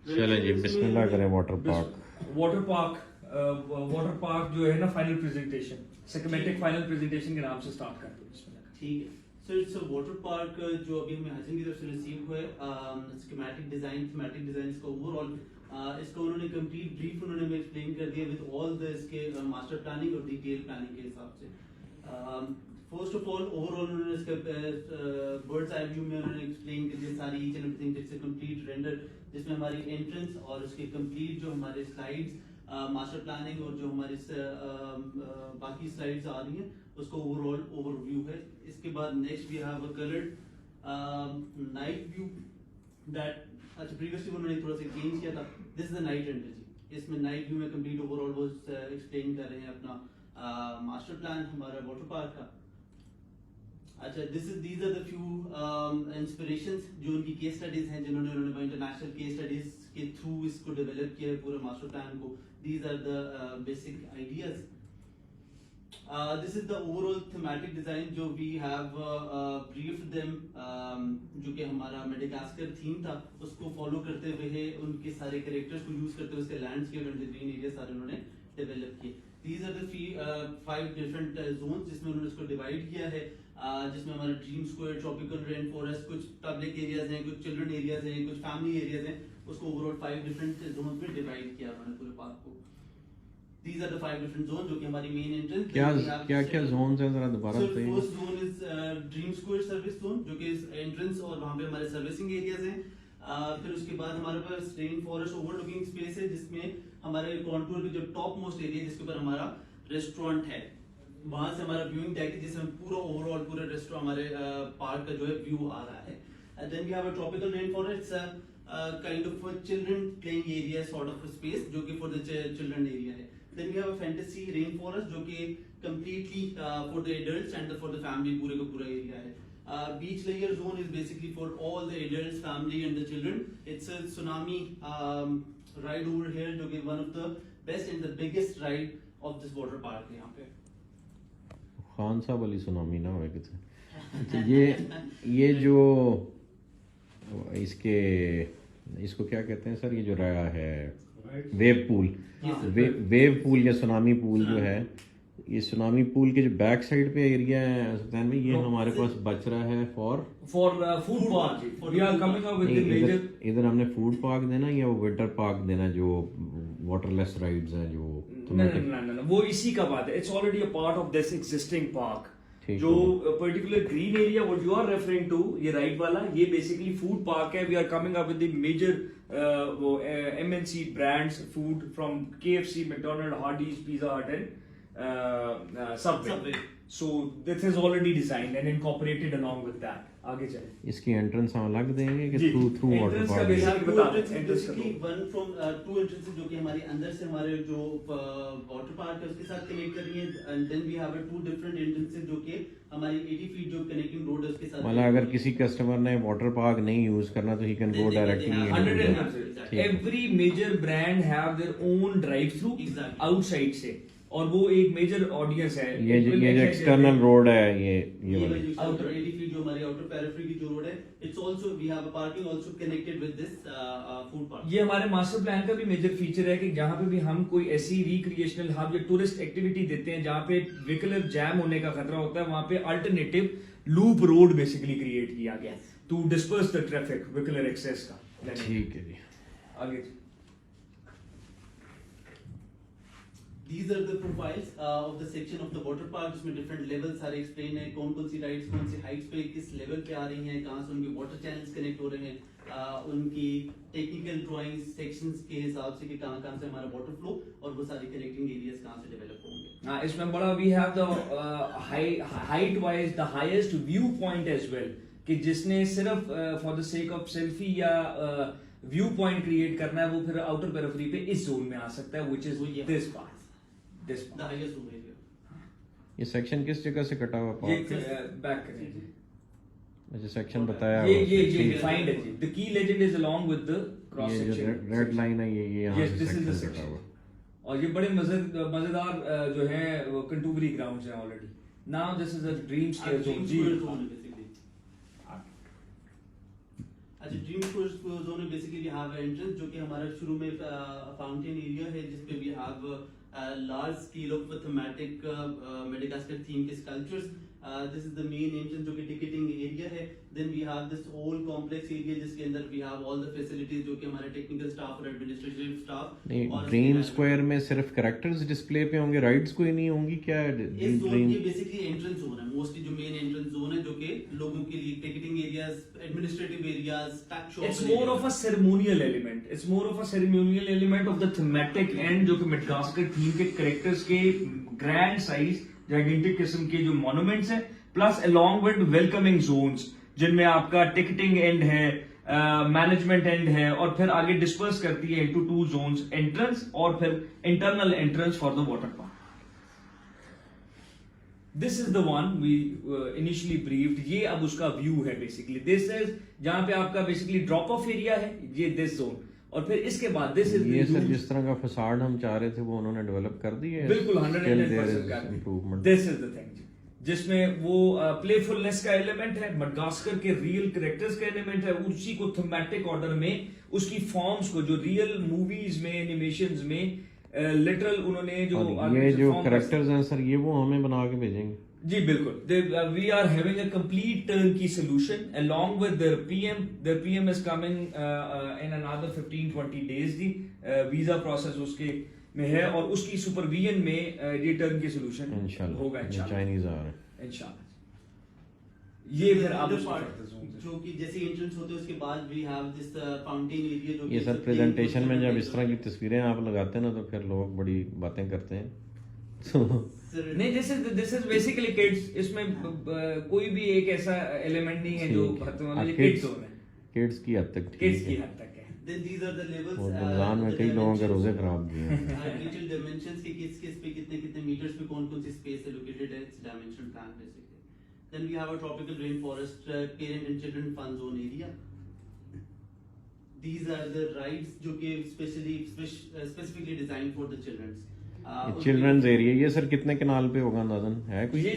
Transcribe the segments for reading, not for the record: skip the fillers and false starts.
चलें जी, बिस्मिल्लाह करें। Water park जो है ना, final presentation, systematic final presentation के नाम से स्टार्ट करते हैं। बिस्मिल्लाह। ठीक है sir, it's a water park जो अभी हमें हसन की तरफ से रिसीव हुआ है। स्कीमेटिक डिजाइन, थीमेटिक डिजाइन इसका ओवरऑल इसका उन्होंने कंप्लीट ब्रीफ उन्होंने हमें एक्सप्लेन कर दिया विद ऑल द इसके मास्टर प्लानिंग और डिटेल प्लानिंग के हिसाब से। फर्स्ट ऑफ ऑल ओवरऑल उन्होंने इसके बर्ड्स आई व्यू में उन्होंने एक्सप्लेन कर दिया सारी ईच एंड एवरीथिंग, जिससे कंप्लीट रेंडर जिसमें हमारी एंट्रेंस और उसके कंप्लीट जो हमारे स्लाइड्स मास्टर प्लानिंग और जो हमारी बाकी स्लाइड्स आ रही हैं उसका ओवरऑल ओवरव्यू है। इसके बाद next we have a coloured night view that, अच्छा प्रीवियसली उन्होंने थोड़ा सा चेंज किया था। This is the night energy, इसमें नाइट व्यू में कंप्लीट ओवरऑल वो एक्सप्लेन कर रहे हैं अपना मास्टर प्लान हमारा वाटर पार्क का। अच्छा, these are the few inspirations जो उनकी केस स्टडीज हैं जिन्होंने उन्होंने इंटरनेशनल केस स्टडीज के थ्रू इसको डेवलप किया है पूरा मास्टर प्लान को। These are the basic ideas. This is the overall thematic design जो वी हैव ब्रीफ्ड देम, जो कि हमारा मेडागास्कर थीम था उसको फॉलो करते हुए उनके सारे कैरेक्टर्स को यूज करते हुए उसके लैंडस्केप एंड ग्रीन एरिया सारे उन्होंने डेवलप किए। These are the 5 different zones जिसमें उन्होंने इसको डिवाइड किया है, जिसमें हमारा dream square, tropical rain forest, कुछ पब्लिक एरियाज हैं, कुछ चिल्ड्रन एरियाज हैं, कुछ फैमिली एरियाज हैं, उसको ओवरऑल 5 डिफरेंट जोन्स में डिवाइड किया उन्होंने पूरे पार्क को। These are the 5 different zones जो कि हमारी मेन एंट्रेंस। क्या जोन्स हैं जरा दोबारा बताइए। First zone is dream square service zone जो कि एंट्रेंस और वहां पे हमारे सर्विसिंग एरियाज हैं। फिर उसके बाद हमारे पास रेन फॉरेस्ट ओवरलुकिंग स्पेस है जिसमें हमारे कॉन्टूर के जो टॉप मोस्ट एरिया जिसके ऊपर हमारा रेस्टोरेंट है, वहां से हमारा व्यूइंग डेक है जिसमें पूरा ओवरऑल पूरा रेस्टोरेंट हमारे पार्क का जो है व्यू आ रहा है। Then we have a tropical rain forest, kind of children playing area sort of space जो कि फॉर द चिल्ड्रन एरिया है। Then we have a fantasy rainforest जो कि completely for the adults and for the family पूरे का पूरा area है। Beach layer zone is basically for all the adults, family and the children. It's a tsunami ride over here जो कि one of the best and the biggest ride of this water park है यहाँ पे। खान साहब वाली tsunami ना हो किसी। तो ये जो इसको क्या कहते हैं सर, ये जो रहा है वेव पूल, वेव पूल या सुनामी पूल जो है, ये सुनामी पूल के जो बैक साइड पे एरिया है सुल्तान भाई, ये हमारे पास बच रहा है for food park. We are coming up with the major, इधर हमने फूड पार्क देना या वो विंटर पार्क देना जो वाटरलेस राइड्स हैं जो no, वो इसी का बात है। It's already a part of this existing park. जो particular green area what you are referring to, ये राइट वाला, ये बेसिकली फूड पार्क है। We are coming up with the major वो MNC brands food from KFC, McDonald, Hardee's, pizza hut and subway. So this is already designed and incorporated along with that. आगे चले। इसकी entrance हम अलग देंगे कि through water park? Basically one from 2 entrances जो कि हमारी अंदर से हमारे जो वाटर पार्क है उसके साथ कनेक्ट कर रही है। And then we have 2 different entrances जो कि हमारी 80 फीट जो कनेक्टिंग रोड है उसके साथ। मतलब अगर किसी कस्टमर ने वाटर पार्क नहीं यूज करना तो he can go directly. Every major brand have their own drive through outside से, और वो एक मेजर ऑडियंस है। ये जो एक्सटर्नल रोड है, ये वाली आउटर 80 फीट जो हमारी आउटर पेरिफेरी की जो रोड है, it's also we have a parking also connected with this food park. ये हमारे मास्टर प्लान का भी मेजर फीचर है कि जहां पे भी हम कोई ऐसी रिक्रिएशनल हब या टूरिस्ट एक्टिविटी देते हैं जहां पे व्हीकल जैम होने का खतरा होता है, वहां पे alternative loop road basically create किया गया to disperse the traffic, vehicle access का। ठीक है जी, आगे। These are the profiles of the section of the water park जिसमें different levels सारे explain है, कौन सी राइड्स कौन सी हाइट्स पे किस लेवल पे आ रही हैं, कहाँ से उनके वाटर चैनल्स कनेक्ट हो रहे हैं, उनकी टेक्निकल ड्राइंग्स सेक्शंस के हिसाब से कि कहाँ से हमारा वाटर फ्लो और वो सारी कनेक्टिंग एरियाज कहाँ से डेवलप होंगे। हाँ, इसमें बड़ा we have the height wise the highest view point as well, कि जिसने सिर्फ for the sake of selfie या व्यू पॉइंट क्रिएट करना है वो फिर आउटर पेरिफेरी पे इस जोन में आ सकता है, which is this part. The highest room area। ये सेक्शन किस जगह से कटा हुआ पार्क? ये बैक करें। अच्छा, सेक्शन बताया ये डिफाइंड है जी। The key legend is along with the cross section. Red line है ये यहाँ से दिस इज द सेक्शन कटा हुआ। और ये बड़े मजेदार जो है वो कंटूबरी ग्राउंड्स हैं already. Now this is a dream square zone जी। अच्छा, ड्रीम कोर्स जोन में बेसिकली वी हैव एंट्रेंस जो कि हमारा शुरू में फाउंटेन एरिया है जिसपे we have large scale of thematic Madagascar theme के sculptures. This is the main entrance जो कि टिकटिंग एरिया है. Then we have this whole complex area जिसके अंदर we have all the facilities जो कि हमारे टेक्निकल स्टाफ और एडमिनिस्ट्रेटिव स्टाफ. नहीं, ड्रीम स्क्वायर में सिर्फ कैरेक्टर्स डिस्प्ले पे होंगे, राइड्स कोई नहीं होंगी क्या? इस जोन ड्रीम की बेसिकली एंट्रेंस जोन है, मोस्टली जो मेन एंट्रेंस जोन है जो कि लोगों के लिए ticketing areas, administrative areas, touch shop. It's more of a ceremonial element. It's more of a ceremonial element of the thematic end जो कि मेडागास्कर थीम के कैरेक्टर्स के ग्रैंड साइज जाइगेंटिक किस्म के जो मॉन्यूमेंट्स हैं, plus along with welcoming zones जिनमें आपका टिकटिंग एंड है, मैनेजमेंट एंड है, और फिर आगे डिस्पर्स करती है इनटू 2 जोन्स, एंट्रेंस और फिर internal entrance for the water park. This is the one we initially briefed. ये अब उसका व्यू है बेसिकली. दिस इज जहां पे आपका बेसिकली ड्रॉप ऑफ एरिया है, ये दिस जोन, और फिर इसके बाद दिस इज ये सर जिस तरह का फसाड हम चाह रहे थे वो उन्होंने डेवलप कर दी है. बिल्कुल 110% improvement. This is the thing जिसमें वो प्लेफुलनेस का एलिमेंट है, मेडागास्कर के रियल कैरेक्टर्स का एलिमेंट है, उसी को थीमेटिक ऑर्डर में उसकी फॉर्म्स को जो रियल मूवीज में, एनिमेशंस में लिटरल उन्होंने जो ये जो कैरेक्टर्स हैं सर ये वो हमें बना के भेजेंगे. जी बिल्कुल. We are having a complete turnkey solution along with their PM. Their PM is coming in another 15-20 days. The visa process उसके में है और उसकी सुपरविजन में ये टर्नकी सॉल्यूशन होगा इंशाल्लाह. चाइनीज आ रहे हैं इंशाल्लाह. ये फिर आप जो कि जैसे एंट्रेंस होते हैं उसके बाद we have this fountain area जो ये सर प्रेजेंटेशन में जब इस तरह की तस्वीरें आप लगाते हैं ना तो फिर लोग बड़ी बातें करते हैं. नहीं, दिस इज बेसिकली किड्स. इसमें कोई भी एक ऐसा एलिमेंट नहीं है जो किड्स जोन है. किड्स की हद तक किड्स की हद तक है. Then these are the levels. और रमजान में कई लोगों के रोजे खराब किए हैं. Detailed dimensions के किस पे कितने मीटर्स पे कौन सी स्पेस एलोकेटेड है, it's dimension plan basically. Then we have a tropical rainforest parent and children fun zone area. These are the rides जो कि specifically designed for the children. Children's area ये सर कितने कनाल पे होगा अंदाजन है कुछ? ये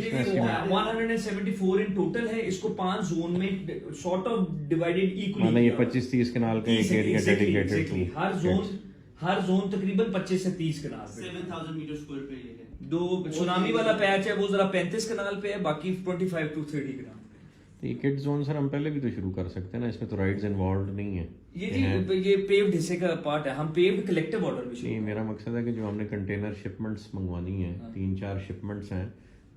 174 इन टोटल है. इसको 5 जोन में सॉर्ट ऑफ डिवाइडेड इक्वली. मतलब ये 25-30 कनाल का एक एरिया डेडिकेटेड टू. हर जोन तकरीबन 25 से 30 कनाल पे. 7000 मीटर स्क्वायर पे ये है. दो सुनामी वाला पैच है वो जरा 35 कनाल पे है, बाकी 25 to 30 कनाल. ये किड जोन सर हम पहले भी तो शुरू कर सकते हैं ना, इसमें तो राइड्स इन्वॉल्व नहीं है. ये पेव्ड हिस्से का पार्ट है. हम पेव्ड कलेक्टिव ऑर्डर में नहीं, मेरा मकसद है कि जो हमने कंटेनर शिपमेंट्स मंगवानी है 3-4 शिपमेंट्स हैं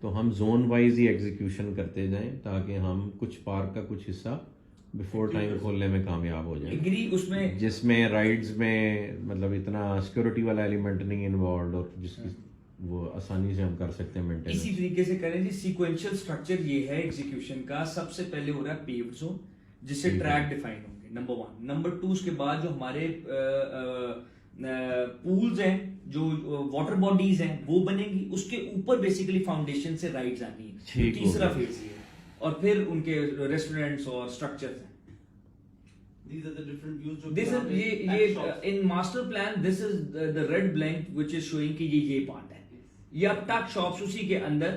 तो हम जोन वाइज ही एग्जीक्यूशन करते जाएं ताकि हम कुछ पार्क का कुछ हिस्सा बिफोर टाइम खोलने में कामयाब हो जाए. एग्री उसमें जिसमें राइड्स में मतलब इतना सिक्योरिटी वाला एलिमेंट नहीं इन्वॉल्व और जिसकी वो आसानी से हम कर सकते हैं मेंटेन. इसी तरीके से करें जी. सीक्वेंशियल स्ट्रक्चर ये है एग्जीक्यूशन का. सबसे पहले हो रहा है पेव्ड जोन जिससे ट्रैक डिफाइन होंगे, नंबर 1. नंबर 2 उसके बाद जो हमारे पूल्स हैं, जो वाटर बॉडीज हैं वो बनेंगी. उसके ऊपर बेसिकली फाउंडेशन से राइड्स आनी है. तीसरा फेज ये है. और फिर उनके रेस्टोरेंट्स और स्ट्रक्चर्स हैं. These are the different views जो This is ये in master plan this is the red blank which is showing कि ये पार्ट है. ये अब टक शॉप्स उसी के अंदर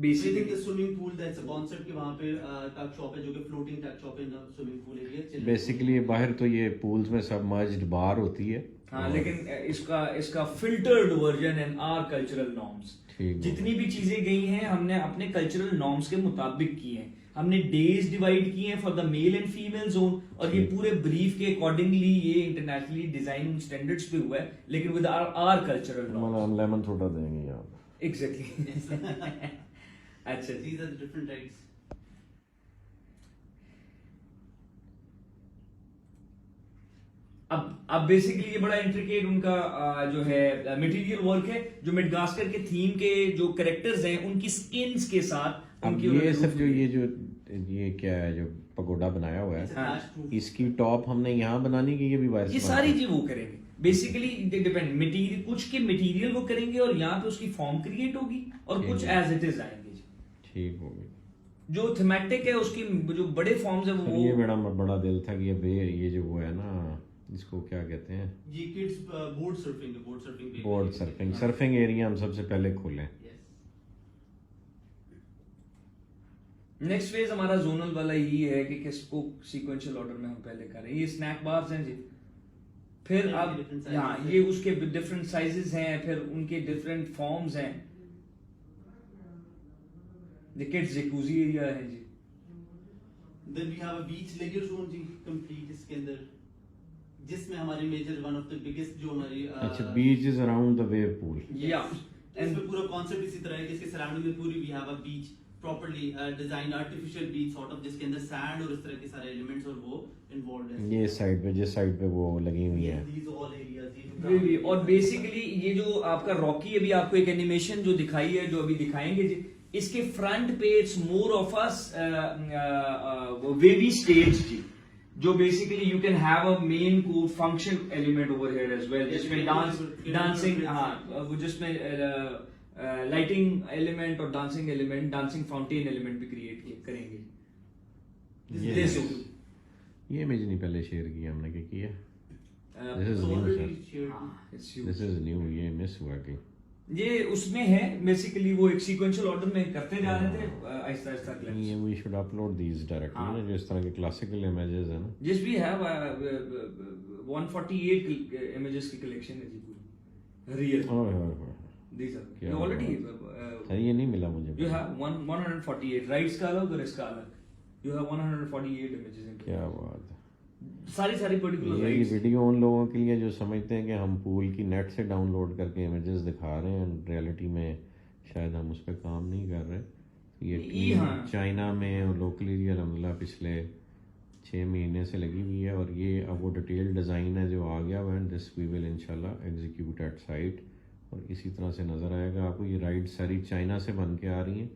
basically the swimming pool that's a concept कि वहाँ पे टक शॉप है जो कि floating टक shop in swimming pool area. Basically बाहर तो ये पूल्स में सबमर्ज्ड बार होती है. हाँ, लेकिन इसका filtered version and our cultural norms. जितनी भी चीजें गई हैं हमने अपने कल्चरल नॉर्म्स के मुताबिक की हैं. हमने डेज डिवाइड किए हैं for the male and female zone और ये पूरे ब्रीफ के अकॉर्डिंगली ये इंटरनेशनली डिजाइन स्टैंडर्ड्स पे हुआ है लेकिन विद आर कल्चरल नॉर्म्स. हम लेमन सोडा देंगे यहाँ पे. एग्जैक्टली. अच्छा, these are the different rides. अब बेसिकली ये बड़ा इंट्रिकेट उनका जो है मटेरियल वर्क है जो मेडागास्कर के थीम के जो कैरेक्टर्स हैं उनकी स्किन्स के साथ उनकी. ये सब जो ये क्या है जो पगोडा बनाया हुआ है. हाँ. इसकी टॉप हमने यहाँ बनानी की ये भी वायरस. ये सारी चीज वो करेंगे बेसिकली. डिपेंड मटेरियल कुछ के मटेरियल वो करेंगे और यहाँ पे उसकी फॉर्म क्रिएट होगी और कुछ एज इट इज आएंगे. ठीक होगी. जो थीमेटिक है उसकी जो बड़े फॉर्म्स है वो. ये बड़ा दिल था कि ये जो वो है ना इसको क्या कहते हैं ये kids board surfing surfing area हम सबसे पहले खोलें. नेक्स्ट फेज हमारा जोनल वाला यही है कि किसको सीक्वेंशियल ऑर्डर में हम पहले करें। ये स्नैक बार्स हैं जी, फिर ये अब different sizes यहाँ हैं। ये उसके डिफरेंट साइजेस हैं, फिर उनके डिफरेंट फॉर्म्स हैं। ये किड्स जकूजी एरिया है जी। Then we have a beach layer zone ji complete इसके अंदर, जिसमें हमारी major one of the biggest जो हमारी अच्छा, beach is around the wave pool. या इसमें पूरा कॉन्सेप्ट इसी तरह है कि इसके सराउंडिंग में पूरी we have a beach properly design artificial beach sort of, जिसके अंदर सैंड और इस तरह के सारे एलिमेंट्स और वो इन्वॉल्वड है। ये साइड पे, जिस साइड पे वो लगी हुई है, These all areas ये और बेसिकली ये जो आपका रॉकी, अभी आपको एक एनिमेशन जो दिखाई है, जो अभी दिखाएंगे जी, इसके फ्रंट पे it's more of a wavy stage जी, जो basically you can have a main को function element over here as well, जिसमें डांसिंग, हाँ वो जिसमें लाइटिंग एलिमेंट और dancing element, dancing fountain element भी क्रिएट करेंगे। ये This ये इमेज नहीं पहले शेयर की हमने, क्या किया? This is new sir, this is new, ये मिस हुआ कि ये उसमें है बेसिकली, वो एक सीक्वेंशियल ऑर्डर में करते जा रहे थे आहिस्ता आहिस्ता क्लिप्स। ये we should upload these directly ना, जो इस तरह के क्लासिकल इमेजेस है ना। जिस भी हैव 148 इमेजेस की कलेक्शन है जी पूरी रियल। ओए होए होए, दीस आर क्या यू ऑलरेडी सर ये नहीं मिला मुझे। यू हैव 148 राइट्स का अलग और इसका अलग, यू हैव 148 इमेजेस इन क्या बात है। सारी पर्टिकुलर ये राइट्स। वीडियो उन लोगों के लिए जो समझते हैं कि हम पूल की नेट से डाउनलोड करके इमेजेस दिखा रहे हैं, रियलिटी में शायद हम उस पर काम नहीं कर रहे। ये टीम हाँ। चाइना में और लोकली अल्हम्दुलिल्लाह पिछले 6 महीने से लगी हुई है, और ये अब वो डिटेल डिज़ाइन है जो आ गया हुआ है। दिस वी विल इंशाल्लाह एग्जीक्यूट एट साइट, और इसी तरह से नज़र आएगा आपको। ये राइड सारी चाइना से बन के आ रही हैं,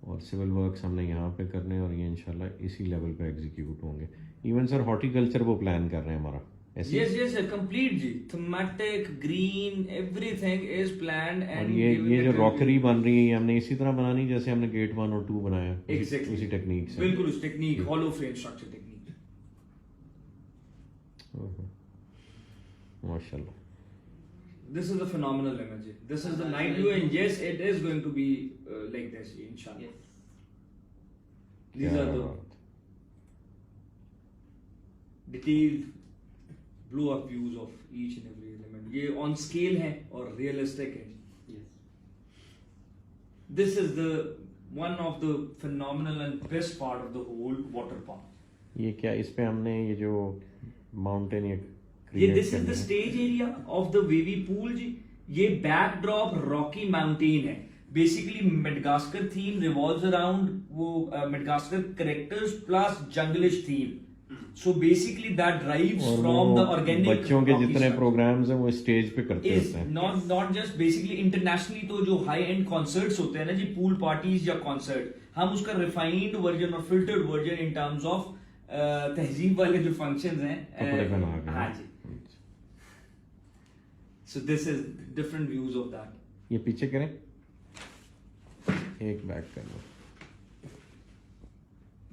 और सिविल वर्क्स हमने यहाँ पे करने हैं, और ये इंशाल्लाह इसी लेवल पे एग्जीक्यूट होंगे। इवन सर हॉर्टिकल्चर वो प्लान कर रहे हैं हमारा, ऐसे। यस कंप्लीट जी, thematic green everything is planned. और एंड ये जो रॉकरी बन रही है, ये हमने इसी तरह बनानी जैसे हमने गेट 1 और 2 बनाया, Exactly. उसी टेक्निक से। बिल्कुल उस technique, hollow frame structure technique. माशाल्लाह, This is a phenomenal image. This is the night view, and yes, it is going to be like this, inshallah. These क्या are the बात। detailed blow up views of each and every element. ये on scale है और realistic है। This is the one of the phenomenal and best part of the whole water park. ये क्या, इस पे हमने ये जो माउंटेन ये create दिस इज करनी द है। Stage area of the wavy pool जी। ये बैकड्रॉप रॉकी माउंटेन है। Basically Madagascar theme revolves around वो Madagascar characters plus junglish theme. So basically that drives और फ्रॉम वो द ऑर्गेनिक बच्चों के जितने प्रोग्राम्स हैं वो स्टेज पे करते इज होते हैं। नॉट जस्ट बेसिकली इंटरनेशनली, तो जो हाई एंड कॉन्सर्ट्स होते हैं ना जी, पूल पार्टीज या कॉन्सर्ट, हम उसका रिफाइंड वर्जन और filtered version in terms of तहजीब वाले जो फंक्शंस हैं, कपड़े पहना के। हाँ जी। So this is different views of that. ये पीछे करें, एक बैक कर लो।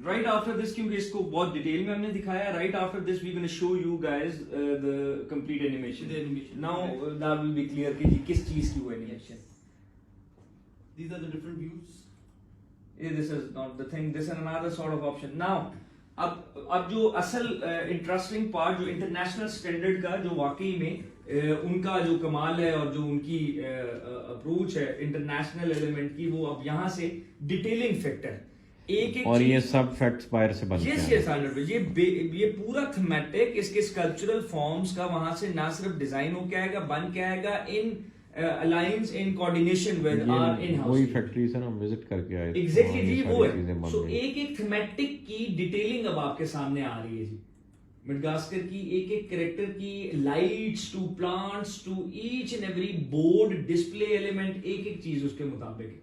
Right after this, क्योंकि इसको बहुत डिटेल में हमने दिखाया, right after this we're going to show you guys the complete animation. The animation. Now that will be clear कि किस चीज की वो animation. These are the different views. Yeah, this is not the thing. This is another sort of option. Now अब जो असल interesting part, जो international standard का जो वाकई में उनका जो कमाल है और जो उनकी अप्रोच है इंटरनेशनल एलिमेंट की, वो अब यहाँ से डिटेलिंग फैक्टर एक और ये सब फैक्ट्स बाहर से बन यस यस ये पूरा थीमेटिक, इसके स्कल्पचरल फॉर्म्स का वहां से ना सिर्फ डिजाइन होके आएगा, बन के आएगा in alliance in coordination with our in house. वही फैक्ट्री से हम विजिट करके आए। एग्जैक्टली जी, वो है। है। सो एक थीमेटिक की डिटेलिंग अब आपके सामने आ रही है जी, मेडागास्कर की एक कैरेक्टर की, lights to plants to each and every board display element, एक चीज उसके मुताबिक है।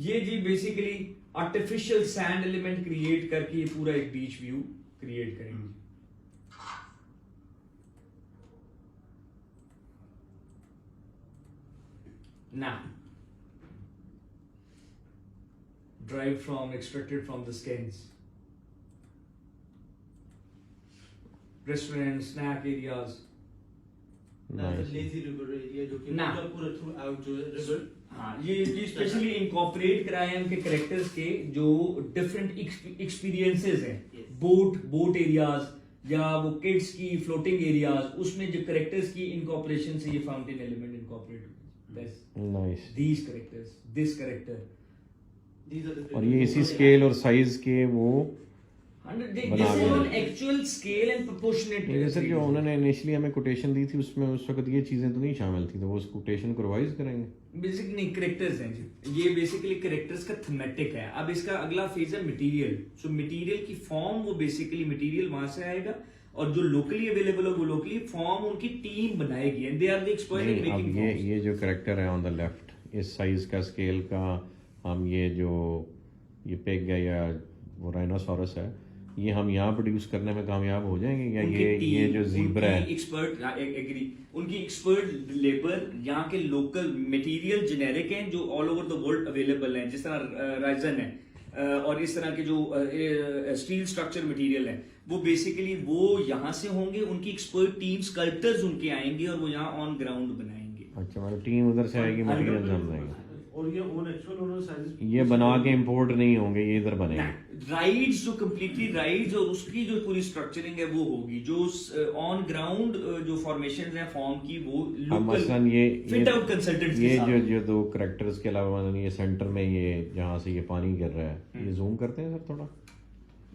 ये जी basically artificial sand element create करके ये पूरा एक बीच व्यू क्रिएट करेंगे। Now, extracted from the skins. Restaurants, snack areas. Nice. Lazy river area जो कि ना। पूरा थ्रू आउट जो रिवर हाँ ये स्पेशली इनकॉर्पोरेट कराए हैं उनके कैरेक्टर्स के जो डिफरेंट एक्सपीरियंसेस हैं Yes. बोट एरियाज या वो किड्स की फ्लोटिंग एरियाज उसमें जो कैरेक्टर्स की इनकॉर्पोरेशन से ये fountain element incorporate nice. These characters this character these are the और ये इसी स्केल और साइज के वो बना के ऑन रखे। एक्चुअल स्केल एंड प्रोपोर्शनेट नहीं सर, जो उन्होंने इनिशियली हमें कोटेशन दी थी उसमें उस वक्त ये चीजें तो नहीं शामिल थी, तो वो उस कोटेशन को रिवाइज करेंगे। बेसिक नहीं कैरेक्टर्स हैं जी ये बेसिकली कैरेक्टर्स का थीमेटिक है। अब इसका अगला फेज है मटेरियल। सो मटेरियल की फॉर्म वो बेसिकली मटेरियल वहां से आएगा और जो लोकली अवेलेबल है वो लोकली फॉर्म उनकी टीम बनाएगी and they are the expert in नहीं, अब मेकिंग ये जो करेक्टर है ऑन द लेफ्ट इस साइज का स्केल का, हम ये जो ये पेग है या वो राइनोसोरस है, ये हम यहाँ प्रोड्यूस करने में कामयाब हो जाएंगे या ये जो जीब्रा है एक्सपर्ट एग्री उनकी एक्सपर्ट लेबर यहाँ के लोकल मटेरियल जेनेरिक हैं जो all over the world available हैं जिस तरह राइजन है और इस तरह के जो स्टील स्ट्रक्चर मटेरियल है वो बेसिकली वो यहाँ से होंगे। उनकी एक्सपर्ट टीम स्कल्प्टर्स उनके आएंगे और वो यहाँ ऑन ग्राउंड बनाएंगे। अच्छा, मतलब टीम उधर से आएगी, मटेरियल हम देंगे, और ये ओन एक्चुअल उन्होंने साइज ये बना के इंपोर्ट नहीं होंगे, ये इधर बनेंगे। राइड्स जो कम्प्लीटली राइड्स और उसकी जो पूरी स्ट्रक्चरिंग है वो होगी जो ऑन ग्राउंड जो फॉर्मेशन है फॉर्म की वो अब लोकल मसलन फिट आउट कंसल्टेंट्स ये जो दो करेक्टर्स के अलावा मतलब ये सेंटर में ये जहाँ से ये पानी गिर रहा है, ये जूम करते हैं सर थोड़ा।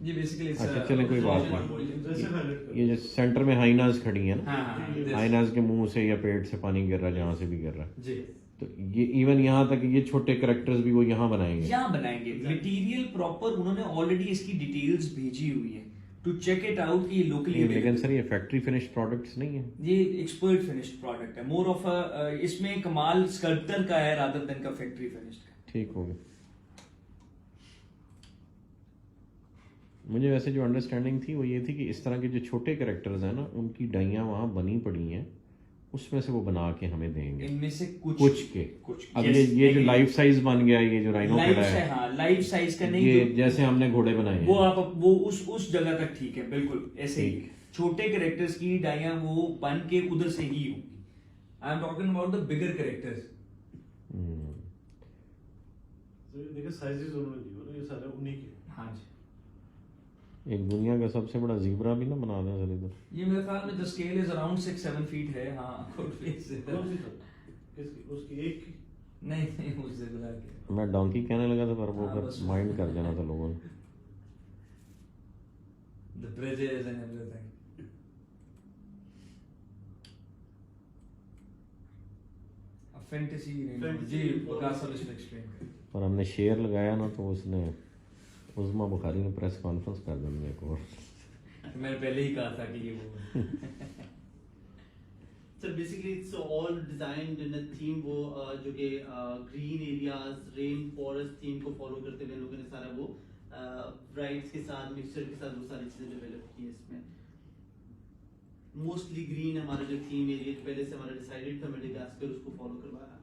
ये बेसिकली अच्छा, चलें, कोई बात नहीं। जैसे हाईलाइट कर ये जो सेंटर में हाइनाज खड़ी है ना, हाँ हाइनाज के मुंह से या पेट से पानी गिर रहा है, जहाँ से भी गिर रहा है, जी तो ये इवन यहाँ तक ये छोटे करेक्टर्स भी वो यहाँ बनाएंगे। यहाँ बनाएंगे मटेरियल प्रॉपर। उन्होंने ऑलरेडी इसकी डिटेल्स भेजी हुई है टू चेक इट आउट कि ये लोकली लेकिन सर ये फैक्ट्री फिनिश्ड प्रोडक्ट्स नहीं है, ये एक्सपर्ट फिनिश्ड प्रोडक्ट है। मोर ऑफ इसमें कमाल स्कल्प्टर का है रादर देन का फैक्ट्री फिनिश्ड का। ठीक हो गया। मुझे वैसे जो अंडरस्टैंडिंग थी वो ये थी कि इस तरह के जो छोटे कैरेक्टर्स हैं ना उनकी डाइयाँ वहाँ बनी पड़ी हैं, उसमें से वो बना के हमें देंगे इनमें से कुछ के। कुछ अब yes, ये जो लाइफ साइज बन गया, ये जो राइनो लाइफ खड़ा से है, हाँ लाइफ साइज का नहीं ये जो जैसे हमने घोड़े बनाए वो हैं, आप वो उस जगह तक ठीक है बिल्कुल ऐसे ही। ठीक। छोटे कैरेक्टर्स की डाइयाँ वो बन के उधर से ही होगी। I am talking about the bigger characters. देखिए साइजेस उन्होंने दिए ना, ये सारे उन्हीं के। हाँ जी एक दुनिया का सबसे बड़ा जीब्रा भी ना बना दें सर इधर। ये मेरे ख्याल में the scale is around 6-7 feet है। हाँ कौन सी था? किसकी? उसकी एक की? नहीं उस ज़ेब्रा के मैं डोंकी कहने लगा था पर वो हाँ, बस। फिर माइंड कर जाना था लोगों ने। The bridges and everything. Fantasy जी बकास सब इसमें एक्सप्लेन करें। पर हमने शेयर लगाया ना तो उसने उस्मा बुखारी ने प्रेस कॉन्फ्रेंस कर दी मेरे को। मैंने पहले ही कहा था कि ये वो So basically it's all designed in a theme वो जो कि green areas, rain forest theme को follow करते हुए लोगों ने सारा वो brides के साथ mixture के साथ वो सारी चीजें develop की हैं इसमें। Mostly green हमारा जो theme area जो पहले से हमारा decided था मेडागास्कर उसको follow करवाया।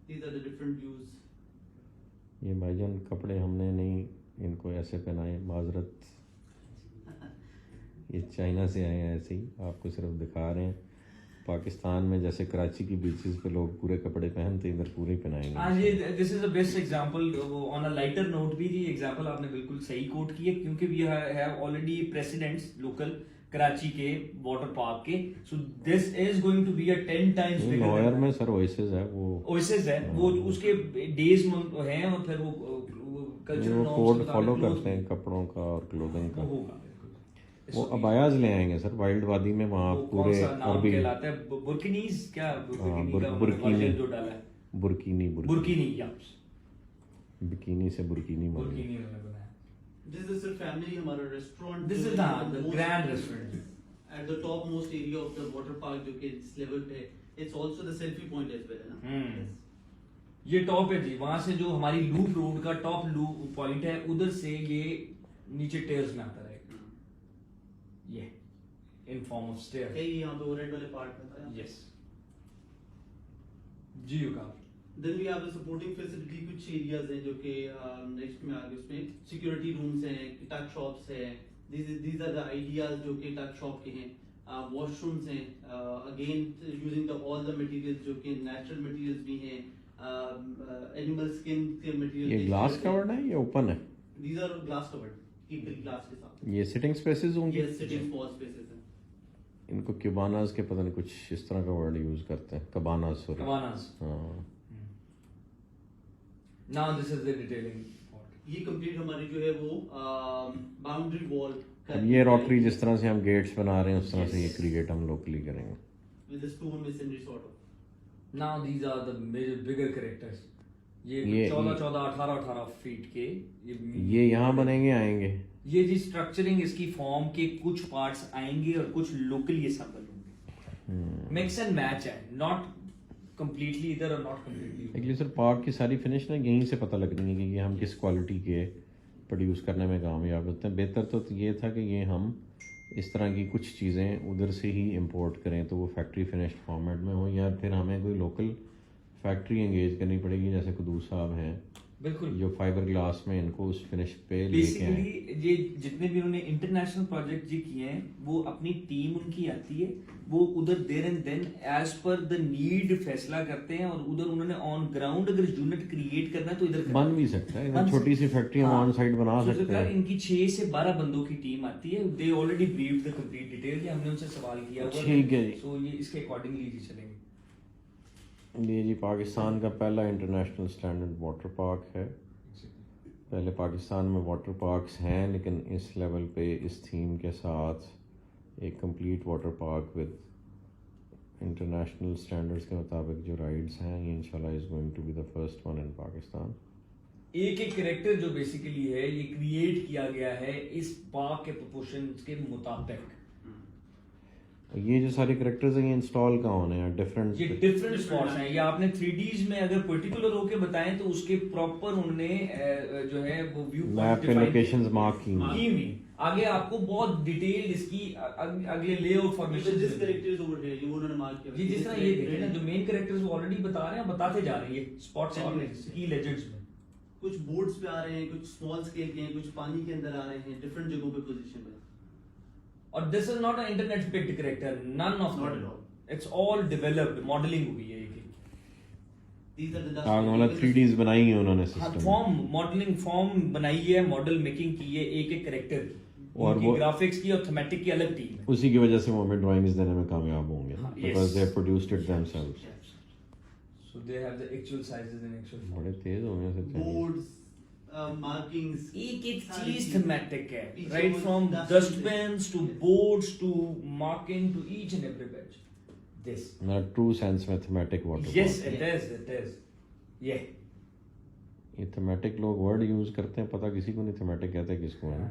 These are the different views। ये भाईजान कपड़े हमने नहीं इनको ऐसे पहनाए, माजरत, ये चाइना से आए हैं, ऐसे ही आपको सिर्फ दिखा रहे हैं। पाकिस्तान में जैसे कराची की बीचेस पे लोग पूरे कपड़े पहनते, इधर पूरे हाँ पहनाएंगे। ये this is a best example on a lighter note भी। ये एग्जांपल आपने बिल्कुल सही कोट की है क्योंकि we have already presidents local Karachi के वाटर पार्क के। So this is going to be a 10 times bigger. लॉयर में सर ओएसिस है, वो ओएसिस है वो उसके डेज हैं और फिर वो कल्चरल वो नॉर्म्स कोड फॉलो करते हैं कपड़ों का और क्लोथिंग का। होगा वो अबायाज ले आएंगे सर वाइल्ड वादी में, वहाँ पूरे अरबी कहलाता है बुर्किनीज क्या बुर्किनी का बुर्किनी वर्जन जो डाला है बुर्किनी बुर्किनी या बिकिनी से बुर्किनी बन गई। बुर्किनी उन्होंने बनाया। This is the family हमारा restaurant। This is the grand restaurant at the top most area of the water park जो कि इस level पे it's also the selfie point as well है ना। Yes। ये टॉप है जी, वहां से जो हमारी लूप रोड का टॉप लूप पॉइंट है उधर से ये नीचे टेयर्स में आता रहेगा। ये इन फॉर्म ऑफ स्टेयर। है यहाँ पे वो रेड वाले पार्ट में था। यस जी यू का। Then we have the supporting facility कुछ areas हैं जो कि next में आगे उसमें security rooms हैं, tuck shops हैं। These are the ideas जो कि tuck shop के हैं। वॉशरूम्स हैं, again using all the materials जो कि नेचुरल मटेरियल्स भी हैं, एनिमल स्किन के मटेरियल। ये ग्लास कवर्ड है या ओपन है? These are glass covered, keep glass के साथ। ये सिटिंग स्पेसेस होंगे? ये सिटिंग स्मॉल स्पेसेस हैं। इनको क्यूबानास के पता नहीं कुछ इस तरह का वर्ड यूज करते हैं, कबानास सॉरी। Cabanas. हाँ Now this is the detailing. ये कंप्लीट हमारी जो है वो बाउंड्री वॉल। अब ये रोटरी जिस तरह से हम गेट्स बना रहे हैं उस तरह से ये क्रिएट हम लोकली करेंगे। With the stone masonry sort of. Now these are the bigger characters. ये ये 18 फीट के ये यहाँ बनेंगे आएंगे। ये जी स्ट्रक्चरिंग इसकी फॉर्म के कुछ पार्ट्स आएंगे और कुछ लोकली असेंबल होंगे। मिक्स एंड मैच है, नॉट कंप्लीटली इधर और not completely. Actually sir park की सारी फिनिश ना यहीं से पता लगनी है कि ये हम किस क्वालिटी के प्रोड्यूस करने में कामयाब होते हैं। बेहतर तो ये था कि ये हम इस तरह की कुछ चीज़ें उधर से ही इंपोर्ट करें तो वो फैक्ट्री फिनिश्ड फॉर्मेट में हो, या फिर हमें कोई लोकल फैक्ट्री एंगेज करनी पड़ेगी जैसे कुदूस साहब हैं बिल्कुल। जो फाइबर ग्लास में इनको उस फिनिश पे लेके आए। बेसिकली ये जितने भी उन्होंने इंटरनेशनल प्रोजेक्ट जी किए हैं वो अपनी टीम उनकी आती है, वो उधर there and then as per the need फैसला करते हैं और उधर उन्होंने ऑन ग्राउंड अगर यूनिट क्रिएट करना है तो इधर बन भी सकता है, छोटी सी फैक्ट्री हम ऑन साइड बना तो सकते हैं। इनकी 6 से 12 बंदों की टीम आती है, they already briefed the complete detail, ये हमने उनसे सवाल किया हुआ ठीक है जी। सो ये इसके अकॉर्डिंगली जी चलेंगे। ये जी पाकिस्तान का पहला इंटरनेशनल स्टैंडर्ड वाटर पार्क है। पहले पाकिस्तान में वाटर पार्क्स हैं लेकिन इस लेवल पे इस थीम के साथ एक complete water park with international standards के मुताबिक जो राइड्स हैं ये इंशाल्लाह is going to be the first one in Pakistan. एक एक कैरेक्टर जो बेसिकली है ये क्रिएट किया गया है इस पार्क के प्रोपोर्शंस के मुताबिक। ये जो सारे कैरेक्टर्स हैं ये इंस्टॉल कहाँ होने हैं डिफरेंट? ये डिफरेंट स्पॉट्स हैं, ये आपने 3Ds में अगर पर्टिकुलर होके बताएं तो उसके प्रॉपर उन्होंने जो है वो व्यू मैप पे लोकेशंस मार्क की हुई। आगे आपको बहुत डिटेल इसकी अगले लेआउट फॉर्मेशन जिस कैरेक्टर्स ओवर है ये उन्होंने मार्क किया। जी जिस तरह ये देखें ना जो मेन कैरेक्टर्स वो ऑलरेडी बता रहे हैं, बताते जा रहे हैं ये स्पॉट्स और की लेजेंड्स में। कुछ बोर्ड्स पे आ रहे हैं, कुछ स्मॉल स्केल के हैं, कुछ पानी के अंदर आ रहे हैं, डिफरेंट जगहों पे पोजीशन में। और this is not a internet picked character, none of Not at all. It's all developed, modelling हुई है ये। These are the आग वाला 3Ds बनाई है उन्होंने हाँ, सिस्टम फॉर्म मॉडलिंग फॉर्म बनाई है, मॉडल मेकिंग की है एक एक कैरेक्टर की और वो ग्राफिक्स की और थीमेटिक की अलग टीम है। उसी की वजह से वो हमें ड्राइंग्स देने में कामयाब होंगे हाँ, because yes. They produced it themselves. So they have the actual sizes and actual बड़े तेज हो गए सच में। बोर्ड्स, मार्किंग्स, एक एक सारी चीज चीजें। थीमेटिक है, पीछे राइट वो from dustbins dustbins to Yes. Boards to marking to each and every bench this. ना ट्रू सेंस में thematic water yes it is ये ये थीमेटिक लोग वर्ड यूज करते हैं, पता किसी को नहीं थीमेटिक कहते हैं किसको है।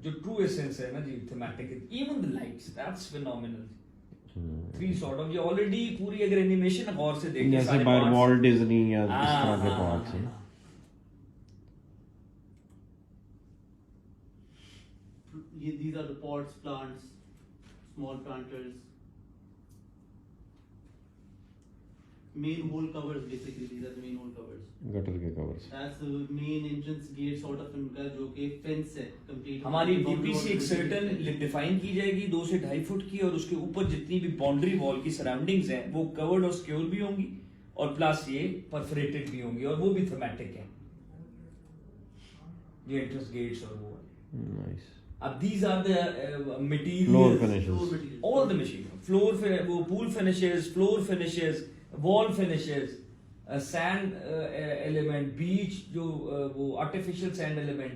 जो ट्रू एसेंस है ना जी thematic, even the lights that's phenomenal. 3 sort of ये ऑलरेडी पूरी अगर एनिमेशन गौर से देखें जैसे बाय वॉल्ट डिज्नी या इस हाँ, तरह के हाँ, पार्क्स हाँ, हैं। These are the pots, plants, small planters. Main hole covers basically, these are the main hole covers. Gutter के covers. That's the main entrance gate sort of इनका जो कि फेंस है complete। हमारी डीपीसी एक सर्टेन डिफाइन की जाएगी 2 से 2.5 फुट की, और उसके ऊपर जितनी भी बाउंड्री वॉल की सराउंडिंग्स हैं वो कवर्ड और सिक्योर भी होंगी और प्लस ये परफोरेटेड भी होंगी और वो भी थीमेटिक है, ये एंट्रेंस गेट्स और वो। नाइस। अब these are the materials, Floor Floor finishes। material। all the material, वो pool finishes, floor finishes, wall finishes, sand element, beach जो वो artificial sand element,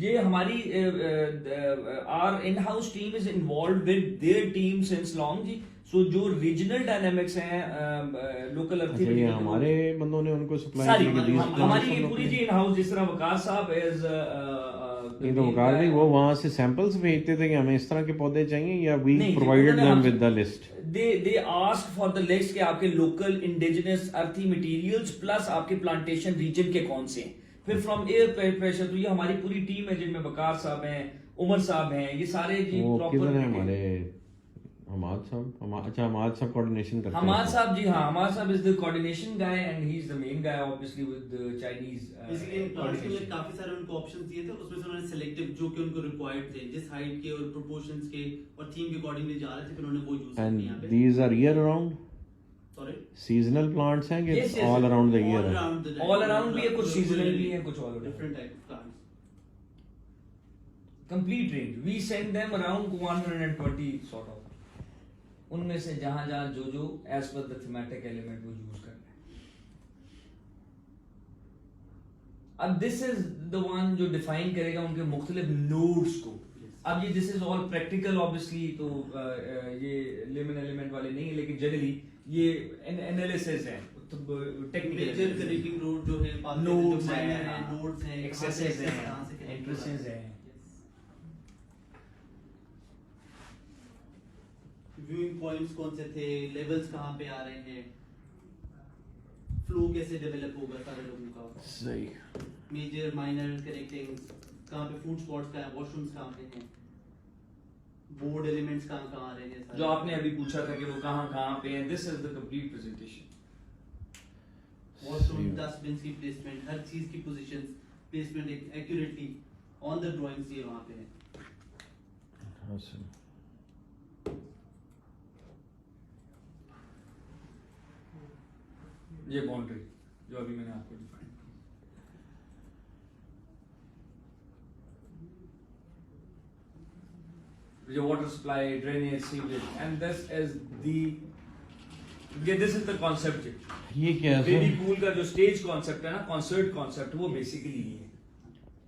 ये हमारी our in-house team is involved with their team since long ji. So जो regional dynamics हैं local अच्छा ये हमारे बंदों ने उनको सप्लाई सारी की हमारी ये पूरी जी इन-हाउस, जिस तरह वकास साहब एज नहीं तो वकार नहीं, वो वहां से सैंपल्स भेजते थे कि हमें इस तरह के पौधे चाहिए या वी नहीं, प्रोवाइडेड उन्होंने देम हम- with the list. they ask for the list कि आपके लोकल इंडिजिनस अर्थी मटेरियल्स प्लस आपके प्लांटेशन रीजन के कौन से हैं, फिर फ्रॉम एयर प्रेशर। तो ये हमारी पूरी टीम है जिनमें बकार साहब हैं, उमर साहब हैं, ये सारे जी वो किधर है प्रॉपर हमारे हमाद साहब, अच्छा हमाद साहब कोऑर्डिनेशन करते हैं। Hamad Saab ji, हाँ, Hamad Saab is the coordination guy and he's the main guy obviously with the Chinese basically in plants के लिए coordination. काफी सारे उनको ऑप्शंस दिए थे, उसमें से उन्होंने सिलेक्टिव जो कि उनको रिक्वायर्ड थे, जिस हाइट के और प्रोपोर्शंस के और थीम के अकॉर्डिंगली जा रहे थे, फिर उन्होंने वो यूज किए एंड यहाँ पे। These are year around sorry, seasonal plants हैं कि Yes, yes, all around the year? All around भी है, कुछ seasonal भी है, कुछ all around. Different type of plants. Complete range. We send them around 120 sort of. उनमें से जहां जहां जो as per the thematic element वो यूज कर रहे हैं. अब this is the one जो define करेगा उनके मुख्तलिफ nodes को. अब ये this is all practical obviously, तो ये lemon element वाले नहीं है, लेकिन generally ये analysis है, technical मेजर कनेक्टिंग रोड जो है, Nodes जो minor हैं, है, nodes हैं, accesses हैं, कहाँ से connect entrances हो रहा है। हैं. व्यूइंग पॉइंट्स कौन से थे, लेवल्स कहाँ पे आ रहे हैं, फ्लो कैसे डेवलप होगा सारे लोगों का, सही। मेजर माइनर कनेक्टिंग्स कहाँ पे, फूड स्पॉट्स कहाँ है, वॉशरूम्स कहाँ पे हैं, बोर्ड एलिमेंट्स कहाँ कहाँ आ रहे हैं सारे। जो आपने अभी पूछा था कि वो कहाँ पे हैं, this is the complete presentation. Washroom, dustbin की प्लेसमेंट, हर चीज की positions, placement accurately on the drawings ये वहाँ पे है। हाँ सर। ये बाउंड्री जो अभी मैंने आपको डिफाइन की, जो water supply, drainage, sewage, and this is the concept. ये क्या है बेबी सर? पूल का जो स्टेज कॉन्सेप्ट है ना, कॉन्सर्ट कॉन्सेप्ट, वो बेसिकली ये है।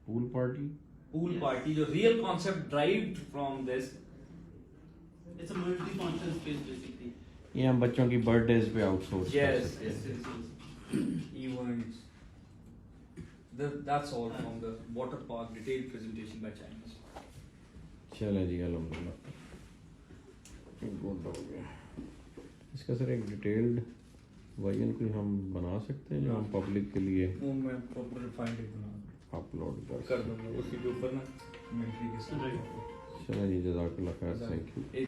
Pool party? पूल पार्टी जो real concept derived from this, it's a multi function space basically. ये हम बच्चों की बर्थडेज पे आउटसोर्स Yes, करते yes, हैं। yes, yes. events. That's all from the water park detailed presentation by Chinese. चले जी अल्हम्दुलिल्लाह, गुड हो गया। इसका सर एक डिटेल्ड वर्जन कोई हम बना सकते हैं जो हम पब्लिक के लिए वो मैं प्रॉपर फाइंड बना अपलोड कर कर दूंगा उसी के ऊपर ना, मिलिट्री के साथ। चलो जी, जज़ाकल्लाह खैर, थैंक यू।